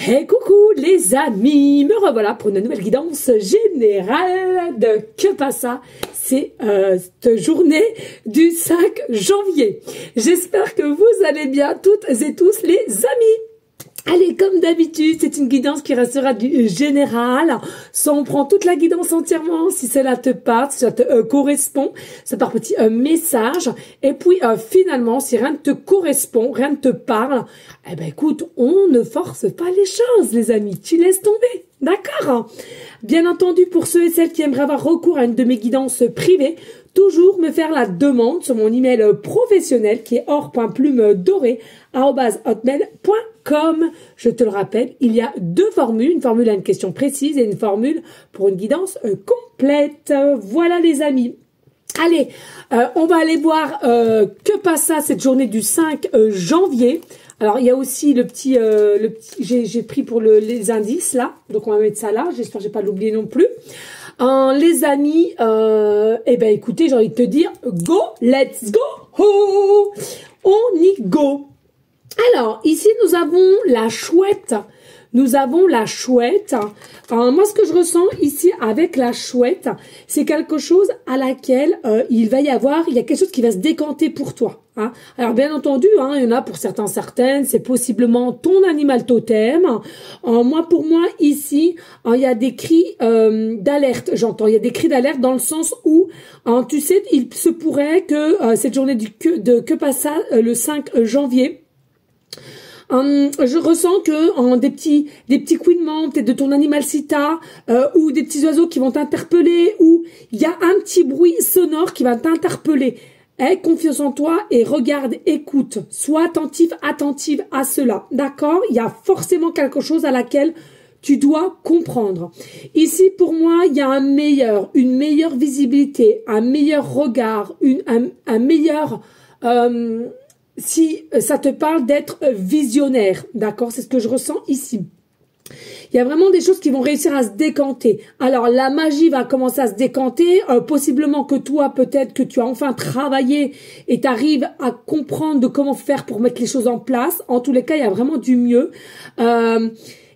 Hey coucou les amis, me revoilà pour une nouvelle guidance générale de Que Passa. C'est cette journée du 5 janvier. J'espère que vous allez bien toutes et tous les amis. Allez, comme d'habitude, c'est une guidance qui restera du général. Ça, on prend toute la guidance entièrement, si cela te parle, si ça te correspond. Ça part petit message. Et puis, finalement, si rien ne te correspond, rien ne te parle, eh ben, écoute, on ne force pas les choses, les amis. Tu laisses tomber. D'accord? Bien entendu, pour ceux et celles qui aimeraient avoir recours à une de mes guidances privées, toujours me faire la demande sur mon email professionnel qui est or.plumedoré@hotmail.com. Je te le rappelle, il y a deux formules, une formule à une question précise et une formule pour une guidance complète. Voilà les amis. Allez, on va aller voir Que Passa cette journée du 5 janvier. Alors, il y a aussi le petit j'ai pris pour les indices là, donc on va mettre ça là, j'espère que je vais pas l'oublier non plus. Les amis, eh ben écoutez, j'ai envie de te dire, go, let's go, oh, on y go. Alors, ici, nous avons la chouette. Nous avons la chouette. Moi, ce que je ressens ici avec la chouette, c'est quelque chose à laquelle il y a quelque chose qui va se décanter pour toi. Hein. Alors, bien entendu, il y en a pour certaines, c'est possiblement ton animal totem. Pour moi, ici, il y a des cris d'alerte, j'entends. Il y a des cris d'alerte dans le sens où, tu sais, il se pourrait que cette journée de Que Passa, le 5 janvier, je ressens que des petits couinements peut-être de ton animal si t'as, ou des petits oiseaux qui vont t'interpeller, ou il y a un petit bruit sonore qui va t'interpeller. Aie confiance en toi et regarde, écoute, sois attentive à cela, d'accord? Il y a forcément quelque chose à laquelle tu dois comprendre. Ici, pour moi, il y a une meilleure visibilité, un meilleur regard, un meilleur si ça te parle d'être visionnaire, d'accord? C'est ce que je ressens ici. Il y a vraiment des choses qui vont réussir à se décanter. Alors, la magie va commencer à se décanter. Possiblement que toi, peut-être que tu as enfin travaillé et tu arrives à comprendre de comment faire pour mettre les choses en place. En tous les cas, il y a vraiment du mieux.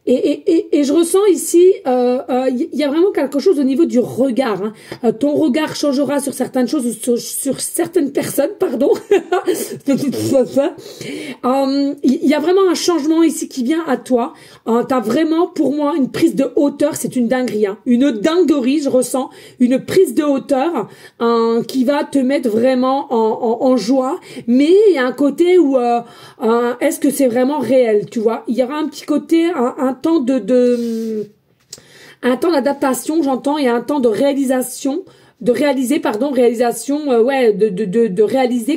Et je ressens ici, il y a vraiment quelque chose au niveau du regard. Hein. Ton regard changera sur certaines choses, sur certaines personnes, pardon. Il y a vraiment un changement ici qui vient à toi. T'as vraiment, pour moi, une prise de hauteur, c'est une dinguerie. Hein. Une dinguerie, je ressens. Une prise de hauteur qui va te mettre vraiment en joie. Mais il y a un côté où, est-ce que c'est vraiment réel, tu vois? Il y aura un petit côté, un temps un temps d'adaptation, j'entends, et un temps de réalisation, de réaliser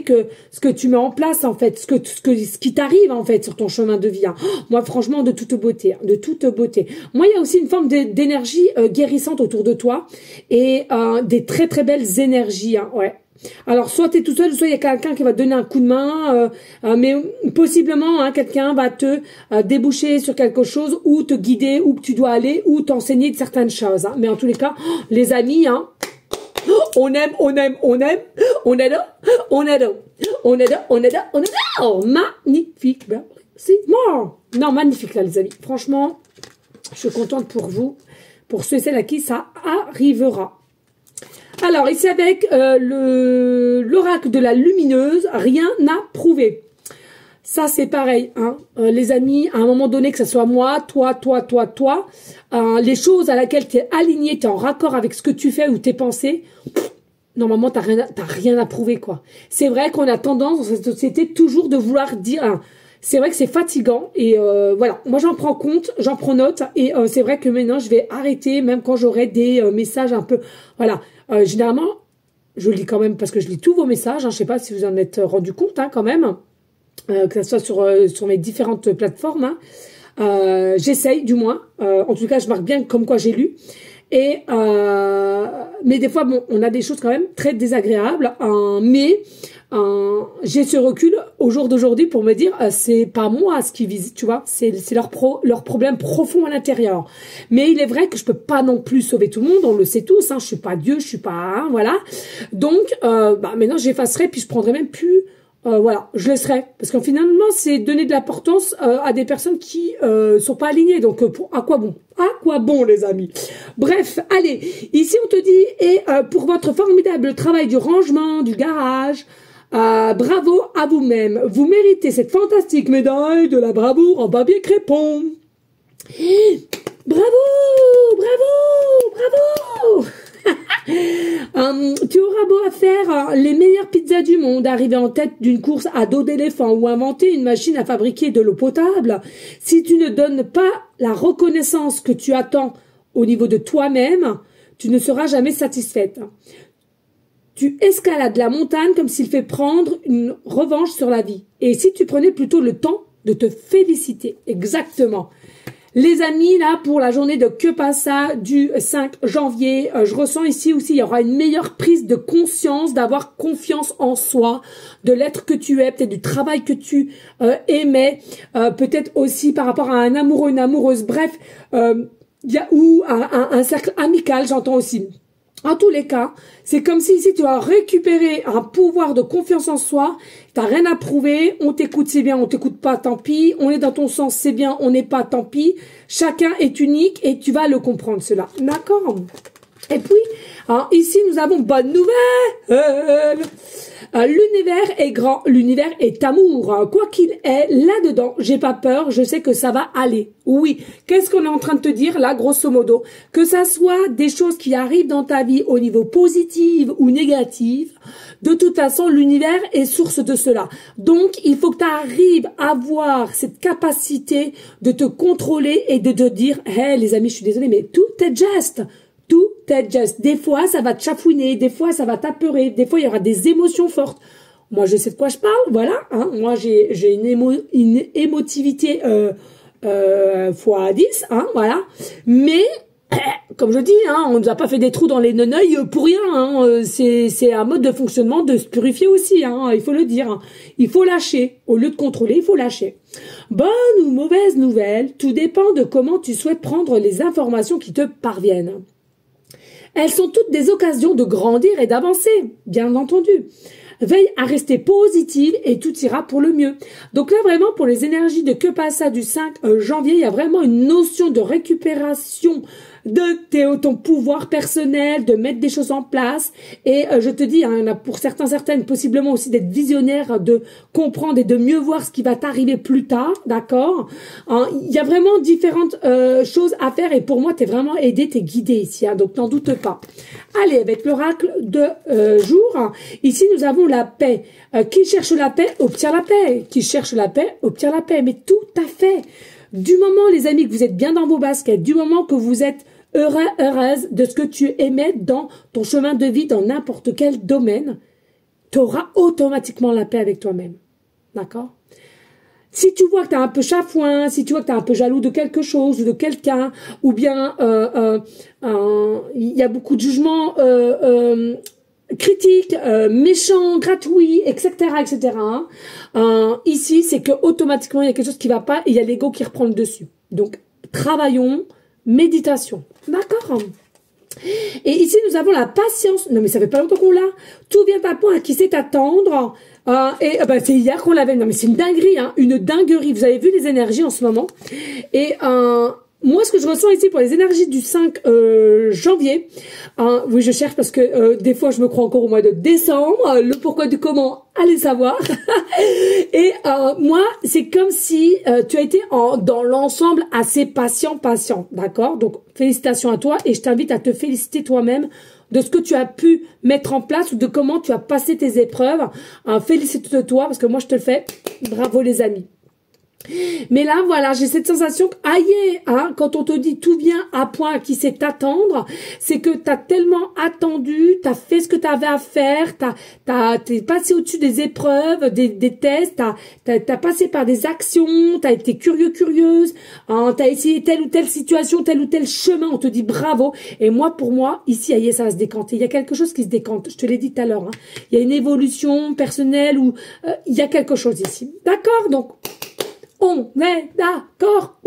que ce que tu mets en place, en fait, ce qui t'arrive, en fait, sur ton chemin de vie. Hein. Moi, franchement, de toute beauté, de toute beauté. Moi, il y a aussi une forme d'énergie guérissante autour de toi et des très, très belles énergies, hein, ouais. Alors, soit tu es tout seul, soit il y a quelqu'un qui va te donner un coup de main, mais possiblement, quelqu'un va te déboucher sur quelque chose, ou te guider, où tu dois aller, ou t'enseigner de certaines choses. Hein. Mais en tous les cas, les amis, on aime, on est là, oh, magnifique, c'est mort. Non, magnifique là, les amis. Franchement, je suis contente pour vous, pour ceux et celles à qui ça arrivera. Alors, ici avec l'oracle de la lumineuse, rien n'a prouvé. Ça, c'est pareil, hein. Les amis, à un moment donné, que ce soit moi, toi, les choses à laquelle tu es aligné, tu es en raccord avec ce que tu fais ou tes pensées, normalement, t'as rien à prouver, quoi. C'est vrai qu'on a tendance dans cette société toujours de vouloir dire... Hein, c'est vrai que c'est fatigant et voilà, moi j'en prends compte, j'en prends note et c'est vrai que maintenant je vais arrêter même quand j'aurai des messages un peu, voilà, généralement je lis quand même parce que je lis tous vos messages, hein, je sais pas si vous en êtes rendu compte quand même, que ce soit sur mes différentes plateformes, hein. J'essaye du moins, en tout cas je marque bien comme quoi j'ai lu. Et mais des fois bon, on a des choses quand même très désagréables, mais j'ai ce recul au jour d'aujourd'hui pour me dire c'est pas moi ce qui vise, tu vois, c'est leur problème profond à l'intérieur. Mais il est vrai que je peux pas non plus sauver tout le monde, on le sait tous, hein, je suis pas Dieu, je suis pas, hein, voilà. Donc maintenant j'effacerai puis je prendrai même plus voilà, je laisserai. Parce que finalement, c'est donner de l'importance à des personnes qui sont pas alignées. Donc, à quoi bon? À quoi bon, les amis? Bref, allez. Ici, on te dit, et pour votre formidable travail du rangement, du garage, bravo à vous-même. Vous méritez cette fantastique médaille de la bravoure en papier crépon. Bravo! Bravo! Bravo! Tu auras beau à faire les meilleures pizzas du monde, arriver en tête d'une course à dos d'éléphant ou inventer une machine à fabriquer de l'eau potable, si tu ne donnes pas la reconnaissance que tu attends au niveau de toi-même, tu ne seras jamais satisfaite. Tu escalades la montagne comme s'il fait prendre une revanche sur la vie. Et si tu prenais plutôt le temps de te féliciter, exactement. Les amis, là, pour la journée de Que Passa du 5 janvier, je ressens ici aussi, il y aura une meilleure prise de conscience, d'avoir confiance en soi, de l'être que tu es, peut-être du travail que tu aimais, peut-être aussi par rapport à un amoureux, une amoureuse, bref, ou un cercle amical, j'entends aussi. En tous les cas, c'est comme si ici tu as récupéré un pouvoir de confiance en soi, t'as rien à prouver, on t'écoute c'est bien, on t'écoute pas tant pis, on est dans ton sens c'est bien, on n'est pas tant pis, chacun est unique et tu vas le comprendre cela, d'accord? Et puis, alors ici nous avons bonne nouvelle. L'univers est grand, l'univers est amour. Quoi qu'il est, là-dedans, j'ai pas peur, je sais que ça va aller. Oui, qu'est-ce qu'on est en train de te dire là, grosso modo? Que ça soit des choses qui arrivent dans ta vie au niveau positif ou négatif, de toute façon, l'univers est source de cela. Donc, il faut que tu arrives à avoir cette capacité de te contrôler et de te dire, hey, les amis, je suis désolée, mais tout est juste. Tout est juste. Des fois, ça va te chafouiner, des fois, ça va t'apeurer, des fois, il y aura des émotions fortes. Moi, je sais de quoi je parle, voilà. Hein. Moi, j'ai une émotivité fois 10, hein, voilà. Mais, comme je dis, hein, on nous a pas fait des trous dans les neneuils pour rien. Hein. C'est un mode de fonctionnement de se purifier aussi, hein, il faut le dire. Hein. Il faut lâcher. Au lieu de contrôler, il faut lâcher. Bonne ou mauvaise nouvelle, tout dépend de comment tu souhaites prendre les informations qui te parviennent. Elles sont toutes des occasions de grandir et d'avancer, bien entendu. Veille à rester positive et tout ira pour le mieux. Donc là, vraiment, pour les énergies de Que Passa du 5 janvier, il y a vraiment une notion de récupération de ton pouvoir personnel, de mettre des choses en place. Et je te dis, hein, il y en a pour certaines, possiblement aussi d'être visionnaire, de comprendre et de mieux voir ce qui va t'arriver plus tard, d'accord? Il y a vraiment différentes choses à faire et pour moi, t'es vraiment aidé, t'es guidé ici, hein, donc n'en doute pas. Allez, avec l'oracle de jour, ici nous avons la paix. Qui cherche la paix, obtient la paix. Qui cherche la paix, obtient la paix. Mais tout à fait. Du moment, les amis, que vous êtes bien dans vos baskets, du moment que vous êtes heureuse de ce que tu aimais dans ton chemin de vie, dans n'importe quel domaine, tu auras automatiquement la paix avec toi-même. D'accord? Si tu vois que tu as un peu chafouin, si tu vois que tu es un peu jaloux de quelque chose ou de quelqu'un, ou bien il y a beaucoup de jugements critiques, méchants, gratuits, etc., etc. Ici, c'est que automatiquement il y a quelque chose qui va pas et il y a l'ego qui reprend le dessus. Donc, travaillons, méditation. D'accord? Et ici, nous avons la patience. Non, mais ça fait pas longtemps qu'on l'a. Tout vient à point à qui sait attendre. C'est hier qu'on l'avait. Non, mais c'est une dinguerie, hein. Une dinguerie. Vous avez vu les énergies en ce moment. Et moi, ce que je ressens ici pour les énergies du 5 janvier, oui, je cherche parce que des fois, je me crois encore au mois de décembre. Le pourquoi du comment, allez savoir. Et moi, c'est comme si tu as été dans l'ensemble assez patient, d'accord? Donc, félicitations à toi et je t'invite à te féliciter toi-même de ce que tu as pu mettre en place ou de comment tu as passé tes épreuves. Félicite-toi parce que moi, je te le fais. Bravo les amis. Mais là, voilà, j'ai cette sensation que, aïe, hein, quand on te dit tout vient à point à qui sait t'attendre, c'est que t'as tellement attendu, t'as fait ce que t'avais à faire, t'es passé au-dessus des épreuves, des tests, t'as passé par des actions, t'as été curieuse, hein, t'as essayé telle ou telle situation, tel ou tel chemin, on te dit bravo. Et moi, pour moi, ici, aïe, ça va se décanter. Il y a quelque chose qui se décante. Je te l'ai dit tout à l'heure, hein. Il y a une évolution personnelle ou il y a quelque chose ici. D'accord? Donc, on est d'accord,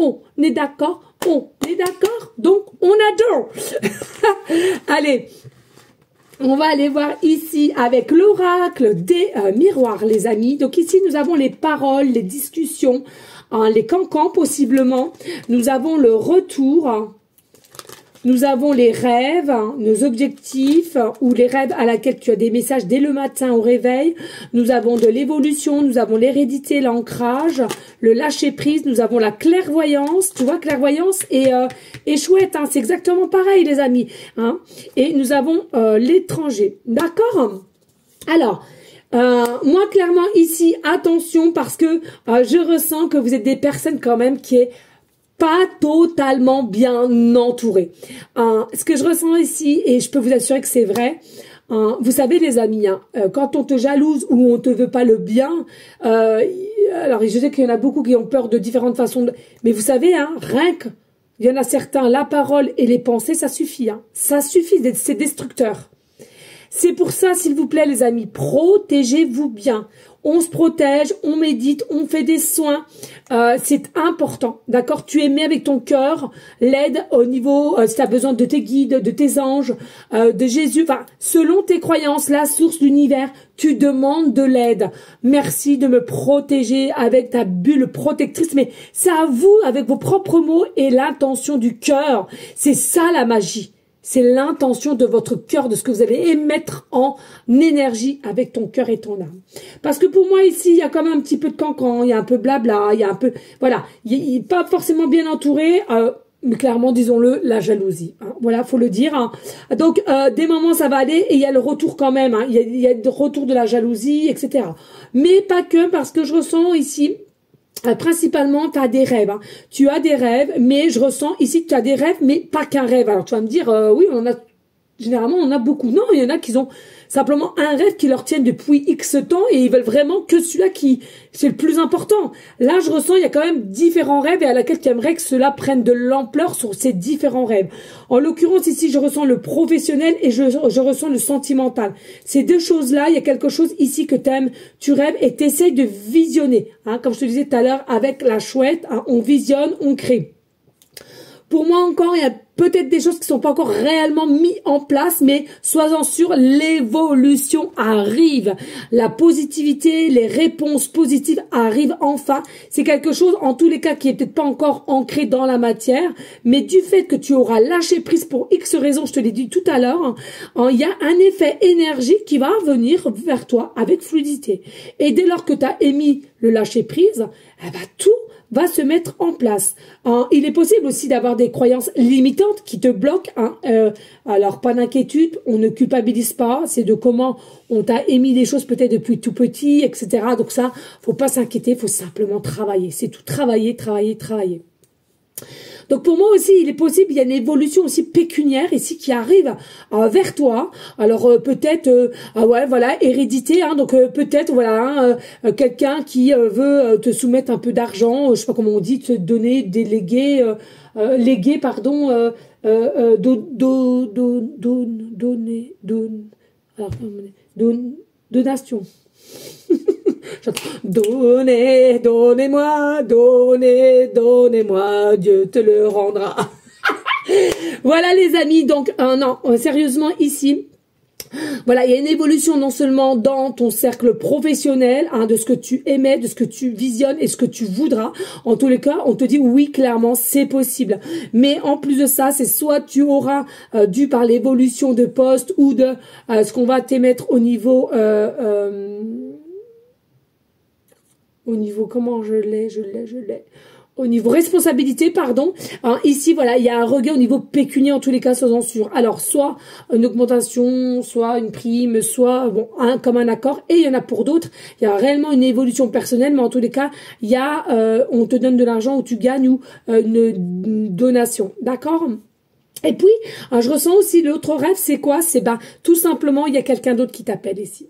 donc on adore. Allez, On va aller voir ici avec l'oracle des miroirs, les amis. Donc ici, nous avons les paroles, les discussions, hein, les cancans possiblement. Nous avons le retour, hein. Nous avons les rêves, hein, nos objectifs, ou les rêves à laquelle tu as des messages dès le matin au réveil. Nous avons de l'évolution, nous avons l'hérédité, l'ancrage, le lâcher-prise, nous avons la clairvoyance. Tu vois, clairvoyance est chouette, hein, c'est exactement pareil, les amis. Hein. Et nous avons l'étranger, d'accord? Alors, moi, clairement, ici, attention, parce que je ressens que vous êtes des personnes quand même qui est pas totalement bien entouré. Ce que je ressens ici, et je peux vous assurer que c'est vrai, vous savez les amis, hein, quand on te jalouse ou on te veut pas le bien, alors je sais qu'il y en a beaucoup qui ont peur de différentes façons, mais vous savez, hein, rien que, il y en a certains, la parole et les pensées, ça suffit. Hein, ça suffit, c'est destructeur. C'est pour ça, s'il vous plaît les amis, protégez-vous bien. On se protège, on médite, on fait des soins. C'est important, d'accord? Tu émets avec ton cœur l'aide au niveau, si tu as besoin de tes guides, de tes anges, de Jésus. Enfin, selon tes croyances, la source, l'univers, tu demandes de l'aide. Merci de me protéger avec ta bulle protectrice. Mais c'est à vous, avec vos propres mots et l'intention du cœur. C'est ça la magie. C'est l'intention de votre cœur, de ce que vous allez émettre en énergie avec ton cœur et ton âme. Parce que pour moi, ici, il y a quand même un petit peu de cancan, il y a un peu blabla, il y a un peu... Voilà, il n'est pas forcément bien entouré, mais clairement, disons-le, la jalousie. Hein. Voilà, faut le dire. Hein. Donc, des moments, ça va aller, et il y a le retour quand même. Hein. Il y a le retour de la jalousie, etc. Mais pas que, parce que je ressens ici... principalement, tu as des rêves. Hein. Tu as des rêves, mais je ressens ici que tu as des rêves, mais pas qu'un rêve. Alors, tu vas me dire, oui, généralement, on en a beaucoup. Non, il y en a qui ont simplement un rêve qui leur tienne depuis X temps et ils veulent vraiment que celui-là c'est le plus important. Là, je ressens, il y a quand même différents rêves et à laquelle tu aimerais que cela prenne de l'ampleur sur ces différents rêves. En l'occurrence, ici, je ressens le professionnel et je ressens le sentimental. Ces deux choses-là, il y a quelque chose ici que tu aimes, tu rêves et tu essayes de visionner. Hein, comme je te disais tout à l'heure, avec la chouette, hein, on visionne, on crée. Pour moi encore, il y a peut-être des choses qui sont pas encore réellement mises en place, mais sois-en sûr, l'évolution arrive. La positivité, les réponses positives arrivent enfin. C'est quelque chose, en tous les cas, qui est peut-être pas encore ancré dans la matière, mais du fait que tu auras lâché prise pour X raisons, je te l'ai dit tout à l'heure, hein, il y a un effet énergique qui va venir vers toi avec fluidité. Et dès lors que tu as émis le lâcher prise, eh ben, tout va se mettre en place. Il est possible aussi d'avoir des croyances limitantes qui te bloquent. Hein. Alors, pas d'inquiétude, on ne culpabilise pas. C'est de comment on t'a émis des choses peut-être depuis tout petit, etc. Donc ça, faut pas s'inquiéter, faut simplement travailler. C'est tout, travailler, travailler, travailler. Donc pour moi aussi, il est possible, il y a une évolution aussi pécuniaire ici qui arrive vers toi. Alors peut-être, ouais, voilà, hérédité. Hein, donc peut-être, voilà, quelqu'un qui veut te soumettre un peu d'argent, je sais pas comment on dit, te donner, déléguer, léguer, pardon, donation. Donnez, donnez-moi, donnez, donnez-moi, Dieu te le rendra. Voilà les amis, donc non, sérieusement ici, voilà, il y a une évolution non seulement dans ton cercle professionnel, hein, de ce que tu émets, de ce que tu visionnes et ce que tu voudras. En tous les cas, on te dit oui, clairement, c'est possible. Mais en plus de ça, c'est soit tu auras dû par l'évolution de poste ou de ce qu'on va t'émettre au niveau comment je l'ai. Au niveau responsabilité, pardon. Hein, ici, voilà, il y a un regain au niveau pécuniaire en tous les cas, sois-en sûr. Alors, soit une augmentation, soit une prime, soit bon, comme un accord. Et il y en a pour d'autres, il y a réellement une évolution personnelle, mais en tous les cas, il y a, on te donne de l'argent ou tu gagnes ou une donation. D'accord ? Et puis, je ressens aussi l'autre rêve, c'est quoi? C'est tout simplement, il y a quelqu'un d'autre qui t'appelle ici.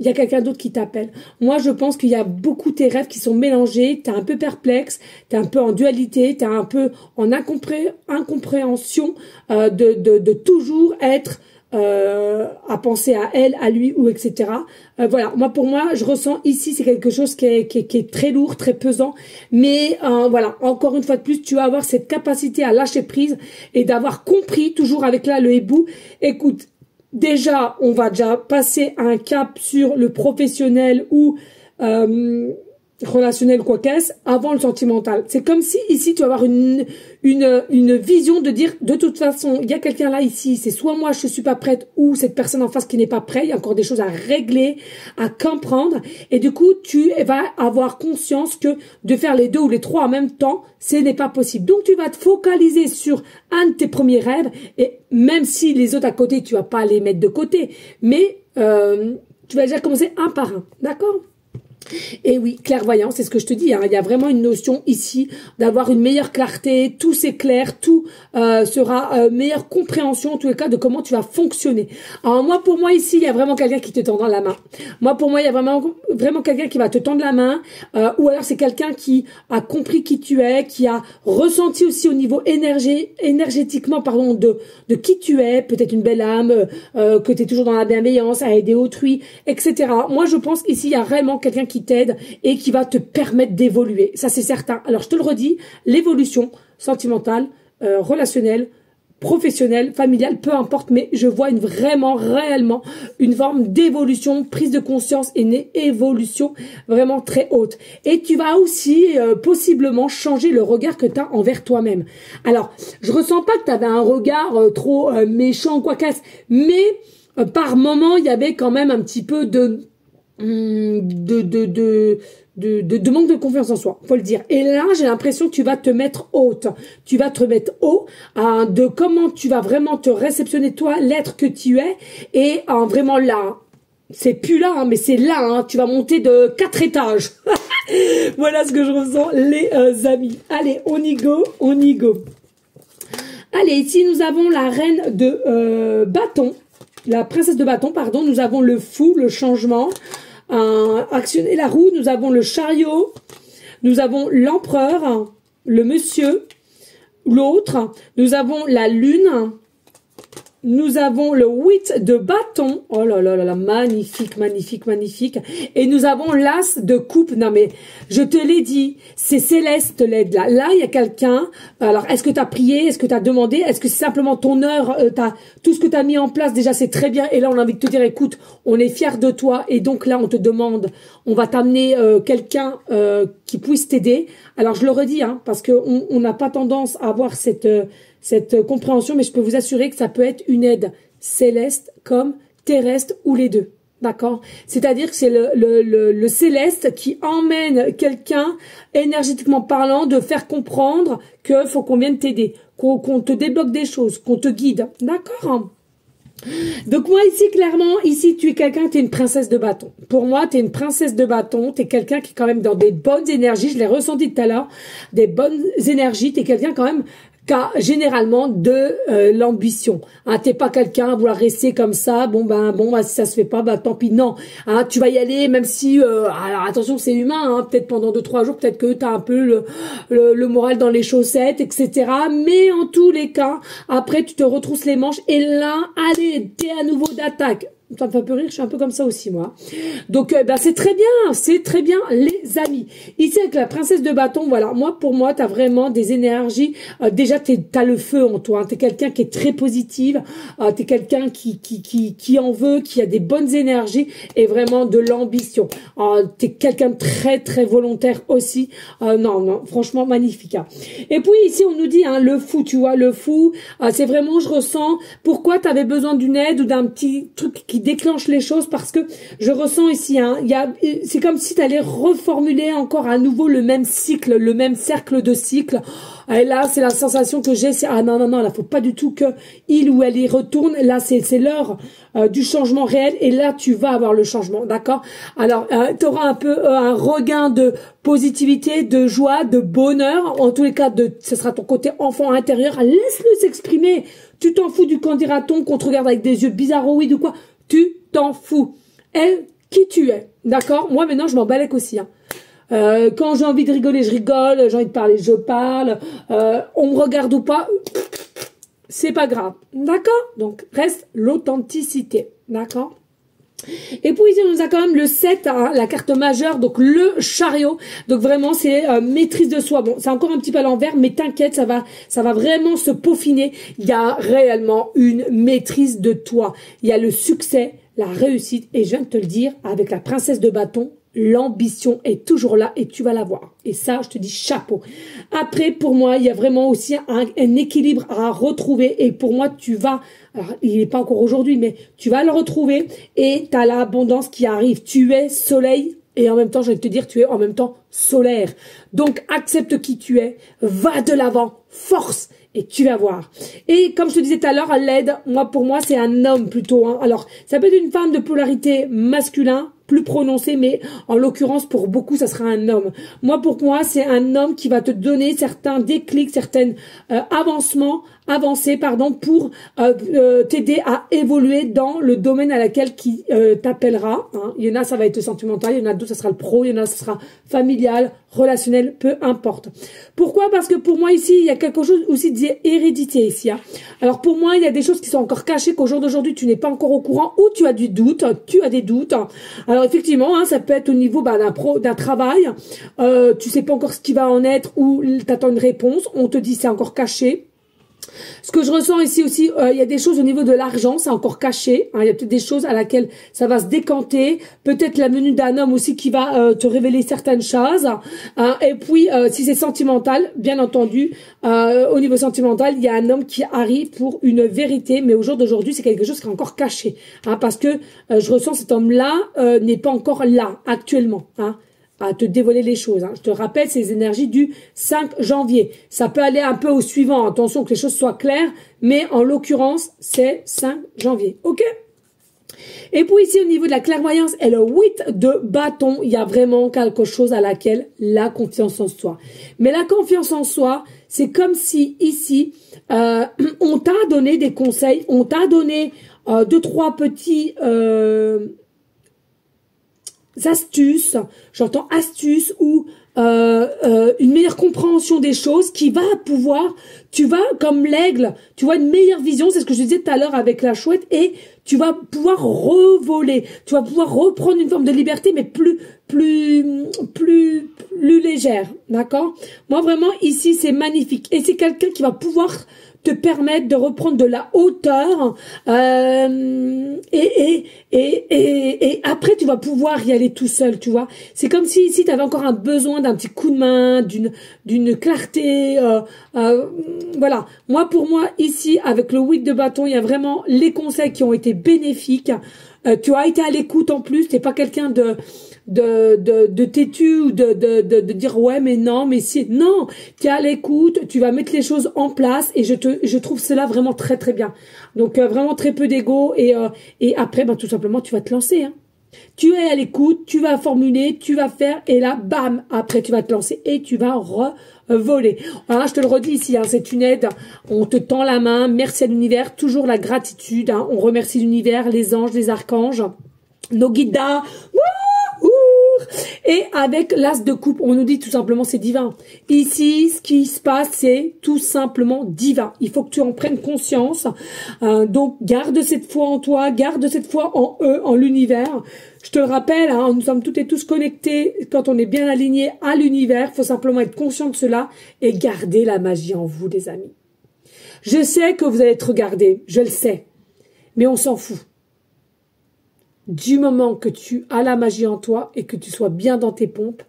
Il y a quelqu'un d'autre qui t'appelle. Moi, je pense qu'il y a beaucoup tes rêves qui sont mélangés. T'es un peu perplexe, t'es un peu en dualité, t'es un peu en incompréhension de toujours être à penser à elle, à lui ou etc. Voilà. Pour moi, je ressens ici, c'est quelque chose qui est très lourd, très pesant. Mais voilà. Encore une fois de plus, tu vas avoir cette capacité à lâcher prise et d'avoir compris toujours avec là le hibou. Écoute. déjà, on va déjà passer un cap sur le professionnel ou relationnel quoi qu'est-ce avant le sentimental. C'est comme si ici tu vas avoir une vision de dire de toute façon il y a quelqu'un là ici, c'est soit moi je suis pas prête ou cette personne en face qui n'est pas prête, il y a encore des choses à régler, à comprendre et du coup tu vas avoir conscience que de faire les deux ou les trois en même temps ce n'est pas possible. Donc tu vas te focaliser sur un de tes premiers rêves et même si les autres à côté tu vas pas les mettre de côté mais tu vas déjà commencer un par un, d'accord? Et oui, clairvoyance, c'est ce que je te dis, hein, il y a vraiment une notion ici d'avoir une meilleure clarté, tout s'éclaire, tout sera meilleure compréhension en tous les cas de comment tu vas fonctionner. Alors moi, pour moi ici, il y a vraiment quelqu'un qui te tendra la main. Moi, pour moi, il y a vraiment quelqu'un qui va te tendre la main ou alors c'est quelqu'un qui a compris qui tu es, qui a ressenti aussi au niveau énergétiquement pardon, de qui tu es, peut-être une belle âme, que tu es toujours dans la bienveillance, à aider autrui, etc. Moi, je pense qu'ici, il y a vraiment quelqu'un qui t'aide et qui va te permettre d'évoluer. Ça, c'est certain. Alors, je te le redis, l'évolution sentimentale, relationnelle, professionnelle, familiale, peu importe, mais je vois réellement une forme d'évolution, prise de conscience et une évolution vraiment très haute. Et tu vas aussi possiblement changer le regard que tu as envers toi-même. Alors, je ressens pas que tu avais un regard trop méchant, quoi qu'est-ce, mais par moment, il y avait quand même un petit peu de manque de confiance en soi, faut le dire. Et là, j'ai l'impression que tu vas te mettre haute. Tu vas te mettre haut de comment tu vas vraiment te réceptionner toi, l'être que tu es, et vraiment là. C'est plus là, hein, mais c'est là, hein, tu vas monter de 4 étages. Voilà ce que je ressens, les amis. Allez, on y go. Allez, ici, nous avons la reine de bâton. La princesse de bâton, pardon. Nous avons le fou, le changement. Actionner la roue, nous avons le chariot, nous avons l'empereur, le monsieur, l'autre, nous avons la lune, nous avons le 8 de bâton, oh là là là là, magnifique, et nous avons l'as de coupe. Non mais, je te l'ai dit, c'est Céleste l'aide là. Là, il y a quelqu'un, alors est-ce que tu as prié, est-ce que tu as demandé, est-ce que c'est simplement ton heure, tout ce que tu as mis en place, déjà c'est très bien, et là on a envie de te dire, écoute, on est fiers de toi, et donc là on te demande, on va t'amener quelqu'un qui puisse t'aider. Alors je le redis, hein, parce que on n'a pas tendance à avoir cette compréhension, mais je peux vous assurer que ça peut être une aide céleste comme terrestre ou les deux. D'accord? C'est-à-dire que c'est le céleste qui emmène quelqu'un, énergétiquement parlant, de faire comprendre qu'il faut qu'on vienne t'aider, qu'on te débloque des choses, qu'on te guide. D'accord? Donc moi ici, clairement, ici tu es quelqu'un, tu es une princesse de bâton. Pour moi, tu es une princesse de bâton, tu es quelqu'un qui est quand même dans des bonnes énergies, je l'ai ressenti tout à l'heure, des bonnes énergies, tu es quelqu'un quand même qui a généralement de l'ambition. Hein, t'es pas quelqu'un à vouloir rester comme ça, bon si ça se fait pas, bah tant pis, non. Hein, tu vas y aller, même si alors attention, c'est humain, hein, peut-être pendant 2-3 jours, peut-être que t'as un peu le moral dans les chaussettes, etc. Mais en tous les cas, après tu te retrousses les manches et là, allez, t'es à nouveau d'attaque. Ça me fait un peu rire, je suis un peu comme ça aussi, moi. Donc, c'est très bien, les amis. Ici, avec la princesse de bâton, voilà, pour moi, t'as vraiment des énergies. Déjà, t'as le feu en toi. Hein. T'es quelqu'un qui est très positive. T'es quelqu'un qui en veut, qui a des bonnes énergies et vraiment de l'ambition. T'es quelqu'un de très, très volontaire aussi. Non, franchement, magnifique. Hein. Et puis, ici, on nous dit, hein, le fou, tu vois, le fou, c'est vraiment, je ressens, pourquoi t'avais besoin d'une aide ou d'un petit truc qui déclenche les choses, parce que je ressens ici, hein, c'est comme si tu allais reformuler encore à nouveau le même cycle, le même cercle de cycle. Et là, c'est la sensation que j'ai, c'est non, là, faut pas du tout que il ou elle y retourne. Là, c'est l'heure du changement réel, et là, tu vas avoir le changement, d'accord? Alors, tu auras un peu un regain de positivité, de joie, de bonheur. En tous les cas, ce sera ton côté enfant intérieur. Laisse-le s'exprimer. Tu t'en fous du quand dira-t-on, qu'on te regarde avec des yeux bizarroïdes ou quoi. Tu t'en fous. Et qui tu es, d'accord? Moi, maintenant, je m'en balèque aussi, hein. Quand j'ai envie de rigoler, je rigole. J'ai envie de parler, je parle. On me regarde ou pas, c'est pas grave, d'accord? Donc, reste l'authenticité, d'accord? Et puis ici, on nous a quand même le 7, hein, la carte majeure, donc le chariot. Donc vraiment, c'est maîtrise de soi. Bon, c'est encore un petit peu à l'envers, mais t'inquiète, ça va vraiment se peaufiner. Il y a réellement une maîtrise de toi. Il y a le succès, la réussite. Et je viens de te le dire, avec la princesse de bâton, l'ambition est toujours là et tu vas la voir. Et ça, je te dis chapeau. Après, pour moi, il y a vraiment aussi un équilibre à retrouver. Et pour moi, tu vas... Alors, il n'est pas encore aujourd'hui, mais tu vas le retrouver et tu as l'abondance qui arrive. Tu es soleil et en même temps, je vais te dire, tu es en même temps solaire. Donc, accepte qui tu es, va de l'avant, force et tu vas voir. Et comme je te disais tout à l'heure, l'aide, pour moi, c'est un homme plutôt. Hein. Alors, ça peut être une femme de polarité masculin, plus prononcée, mais en l'occurrence, pour beaucoup, ça sera un homme. Pour moi, c'est un homme qui va te donner certains déclics, certains avancées, pour t'aider à évoluer dans le domaine à laquelle qui t'appellera. Hein. Il y en a, ça va être sentimental, il y en a d'autres, ça sera le pro, il y en a, ça sera familial, relationnel, peu importe. Pourquoi? Parce que pour moi, ici, il y a quelque chose aussi d'hérédité ici. Hein. Alors, pour moi, il y a des choses qui sont encore cachées, qu'au jour d'aujourd'hui, tu n'es pas encore au courant, ou tu as des doutes. Alors, effectivement, hein, ça peut être au niveau d'un travail. Tu sais pas encore ce qui va en être, ou tu attends une réponse. On te dit c'est encore caché. Ce que je ressens ici aussi, il y a des choses au niveau de l'argent, c'est encore caché. Hein, il y a peut-être des choses à laquelle ça va se décanter. Peut-être la venue d'un homme aussi qui va te révéler certaines choses. Hein, et puis, si c'est sentimental, bien entendu, au niveau sentimental, il y a un homme qui arrive pour une vérité. Mais au jour d'aujourd'hui, c'est quelque chose qui est encore caché. Hein, parce que je ressens cet homme-là n'est pas encore là, actuellement. Hein, à te dévoiler les choses. Hein. Je te rappelle, c'est les énergies du 5 janvier. Ça peut aller un peu au suivant. Attention que les choses soient claires, mais en l'occurrence, c'est 5 janvier. OK? Et puis ici, au niveau de la clairvoyance et le 8 de bâton, il y a vraiment quelque chose à laquelle la confiance en soi. Mais la confiance en soi, c'est comme si ici, on t'a donné des conseils, on t'a donné 2-3 petits... astuces, j'entends astuces ou une meilleure compréhension des choses qui va pouvoir, tu vas comme l'aigle, tu vois une meilleure vision, c'est ce que je disais tout à l'heure avec la chouette, et tu vas pouvoir revoler, tu vas pouvoir reprendre une forme de liberté mais plus légère, d'accord? Moi vraiment ici c'est magnifique et c'est quelqu'un qui va pouvoir te permettre de reprendre de la hauteur et après tu vas pouvoir y aller tout seul, tu vois. C'est comme si tu avais encore un besoin d'un petit coup de main, d'une clarté. Voilà. Pour moi, ici, avec le 8 de bâton, il y a vraiment les conseils qui ont été bénéfiques. Tu as été à l'écoute en plus, t'es pas quelqu'un de têtu ou de dire ouais mais non mais si, non, tu es à l'écoute, tu vas mettre les choses en place et je trouve cela vraiment très très bien. Donc vraiment très peu d'ego et après tout simplement tu vas te lancer, hein. Tu es à l'écoute, tu vas formuler, tu vas faire et là bam, après tu vas te lancer et tu vas voler. Voilà, je te le redis ici, hein, c'est une aide, on te tend la main, merci à l'univers, toujours la gratitude, hein, on remercie l'univers, les anges, les archanges, nos guides. Et avec l'as de coupe, on nous dit tout simplement c'est divin. Ici, ce qui se passe, c'est tout simplement divin. Il faut que tu en prennes conscience. Donc, garde cette foi en toi, garde cette foi en eux, en l'univers. Je te le rappelle, hein, nous sommes toutes et tous connectés. Quand on est bien aligné à l'univers, il faut simplement être conscient de cela et garder la magie en vous, les amis. Je sais que vous allez être regardés, je le sais, mais on s'en fout. Du moment que tu as la magie en toi et que tu sois bien dans tes pompes,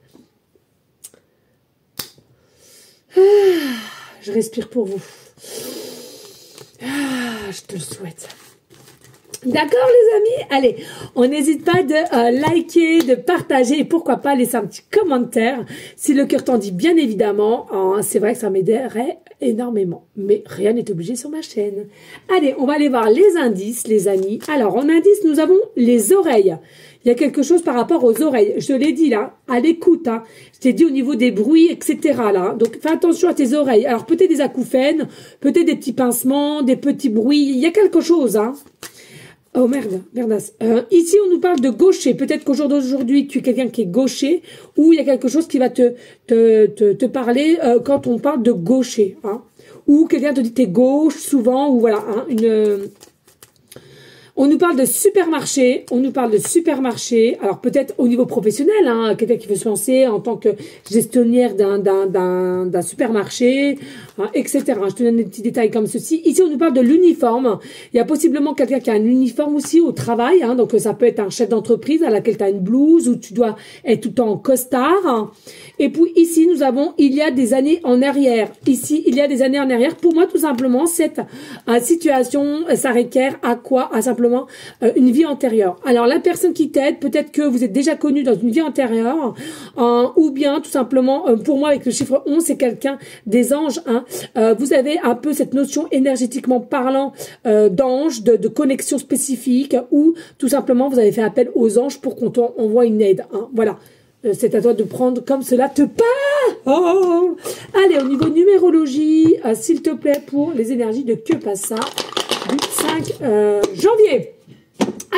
je respire pour vous. Je te le souhaite. D'accord les amis? Allez, on n'hésite pas de liker, de partager et pourquoi pas laisser un petit commentaire si le cœur t'en dit bien évidemment. C'est vrai que ça m'aiderait énormément, mais rien n'est obligé sur ma chaîne. Allez, on va aller voir les indices les amis. Alors en indice nous avons les oreilles. Il y a quelque chose par rapport aux oreilles. Je te l'ai dit là, à l'écoute. Hein. Je t'ai dit au niveau des bruits, etc. là. Donc fais attention à tes oreilles. Alors peut-être des acouphènes, peut-être des petits pincements, des petits bruits. Il y a quelque chose. Hein. Oh merde, merdasse. Ici, on nous parle de gaucher. Peut-être qu'au jour d'aujourd'hui, tu es quelqu'un qui est gaucher ou il y a quelque chose qui va te parler quand on parle de gaucher. Hein. Ou quelqu'un te dit t'es gauche souvent ou voilà. Hein, On nous parle de supermarché, on nous parle de supermarché, alors peut-être au niveau professionnel, hein, quelqu'un qui veut se lancer en tant que gestionnaire d'un supermarché, hein, etc. Je te donne des petits détails comme ceci. Ici, on nous parle de l'uniforme. Il y a possiblement quelqu'un qui a un uniforme aussi au travail, hein, donc ça peut être un chef d'entreprise à laquelle tu as une blouse ou tu dois être tout le temps en costard. Et puis ici, nous avons, il y a des années en arrière. Ici, il y a des années en arrière. Pour moi, tout simplement, cette situation, ça requiert à quoi? À simplement une vie antérieure. Alors, la personne qui t'aide, peut-être que vous êtes déjà connu dans une vie antérieure, ou bien, tout simplement, pour moi, avec le chiffre 11, c'est quelqu'un des anges. Hein. Vous avez un peu cette notion énergétiquement parlant d'ange, de connexion spécifique, ou tout simplement, vous avez fait appel aux anges pour qu'on t'envoie une aide. Hein. Voilà. C'est à toi de prendre comme cela te parle. Oh. Allez, au niveau numérologie, s'il te plaît, pour les énergies de Que passe ça du 5 janvier.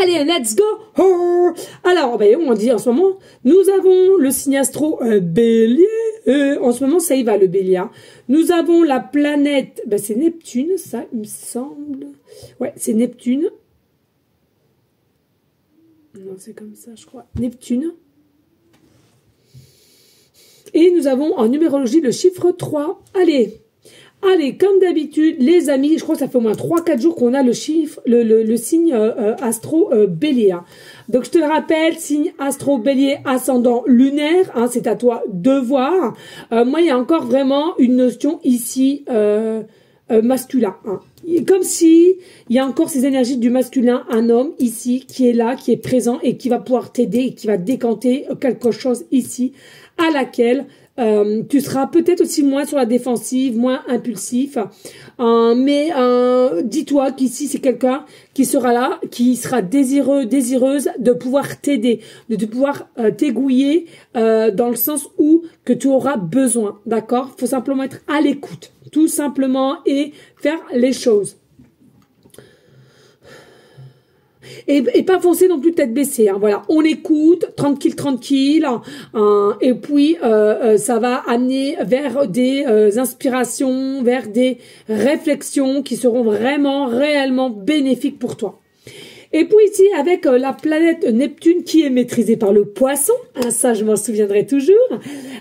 Allez, let's go. Oh. Alors, ben, on dit en ce moment, nous avons le signe astro Bélier. En ce moment, ça y va, le Bélier. Nous avons la planète, ben, c'est Neptune, ça, il me semble. Ouais, c'est Neptune. Non, c'est comme ça, je crois. Neptune. Et nous avons en numérologie le chiffre 3. Allez, comme d'habitude, les amis, je crois que ça fait au moins 3-4 jours qu'on a le chiffre, le signe astro bélier. Donc, je te le rappelle, signe astro bélier ascendant lunaire, hein, c'est à toi de voir. Moi, il y a encore vraiment une notion ici masculin. Hein. Comme si il y a encore ces énergies du masculin, un homme ici qui est là, qui est présent et qui va pouvoir t'aider et qui va décanter quelque chose ici à laquelle tu seras peut-être aussi moins sur la défensive, moins impulsif. Mais dis-toi qu'ici, c'est quelqu'un qui sera là, qui sera désireuse de pouvoir t'aider, de pouvoir t'aiguiller dans le sens où que tu auras besoin. D'accord? Il faut simplement être à l'écoute, tout simplement, et faire les choses. Et pas foncer non plus tête baissée. Hein. Voilà, on écoute, tranquille. Et puis, ça va amener vers des inspirations, vers des réflexions qui seront vraiment, réellement bénéfiques pour toi. Et puis ici, avec la planète Neptune qui est maîtrisée par le poisson, hein, ça je m'en souviendrai toujours,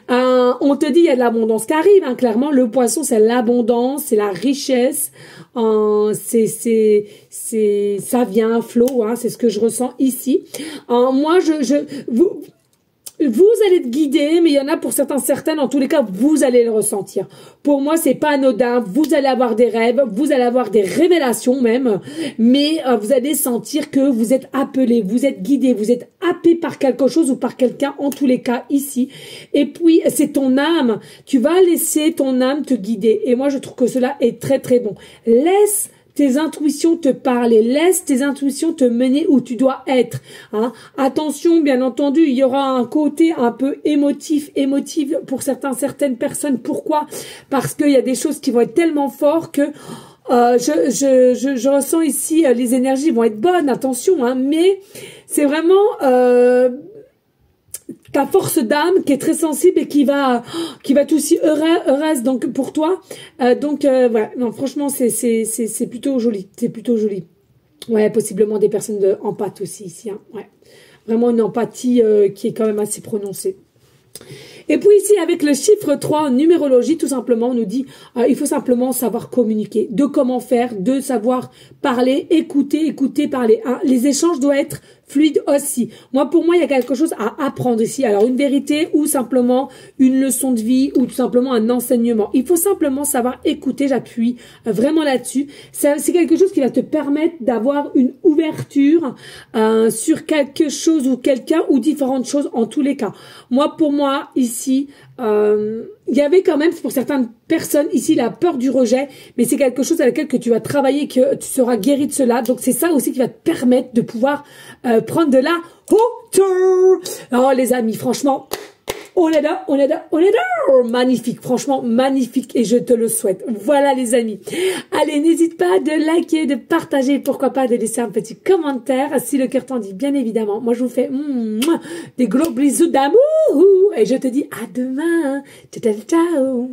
on te dit il y a de l'abondance qui arrive, hein, clairement, le poisson c'est l'abondance, c'est la richesse, ça vient à flot, hein, c'est ce que je ressens ici. Moi, vous allez être guidé, mais il y en a pour certaines, en tous les cas, vous allez le ressentir. Pour moi, c'est pas anodin. Vous allez avoir des rêves, vous allez avoir des révélations même, mais vous allez sentir que vous êtes appelé, vous êtes guidé, vous êtes happé par quelque chose ou par quelqu'un, en tous les cas, ici. Et puis, c'est ton âme. Tu vas laisser ton âme te guider. Et moi, je trouve que cela est très, très bon. Laisse tes intuitions te parler, laisse tes intuitions te mener où tu dois être. Hein. Attention, bien entendu, il y aura un côté un peu émotif pour certaines personnes. Pourquoi? Parce qu'il y a des choses qui vont être tellement fortes que je ressens ici les énergies vont être bonnes. Attention, hein, mais c'est vraiment ta force d'âme qui est très sensible et qui va être aussi heureuse donc pour toi. Voilà, non franchement c'est plutôt joli, c'est plutôt joli. Ouais, possiblement des personnes empathes aussi ici, hein. Ouais. Vraiment une empathie qui est quand même assez prononcée. Et puis ici, avec le chiffre 3 en numérologie, tout simplement, on nous dit il faut simplement savoir communiquer, de comment faire, de savoir parler, écouter, parler. Hein. Les échanges doivent être fluides aussi. Pour moi, il y a quelque chose à apprendre ici. Alors, une vérité ou simplement une leçon de vie ou tout simplement un enseignement. Il faut simplement savoir écouter, j'appuie vraiment là-dessus. C'est quelque chose qui va te permettre d'avoir une ouverture sur quelque chose ou quelqu'un ou différentes choses en tous les cas. Pour moi, ici, il y avait quand même pour certaines personnes ici la peur du rejet, mais c'est quelque chose à laquelle que tu vas travailler, que tu seras guéri de cela. Donc c'est ça aussi qui va te permettre de pouvoir prendre de la hauteur. Oh les amis, franchement, on est là. Magnifique, franchement magnifique et je te le souhaite. Voilà les amis. Allez, n'hésite pas de liker, de partager, pourquoi pas de laisser un petit commentaire si le cœur t'en dit, bien évidemment. Moi je vous fais des gros bisous d'amour et je te dis à demain. Ciao, ciao.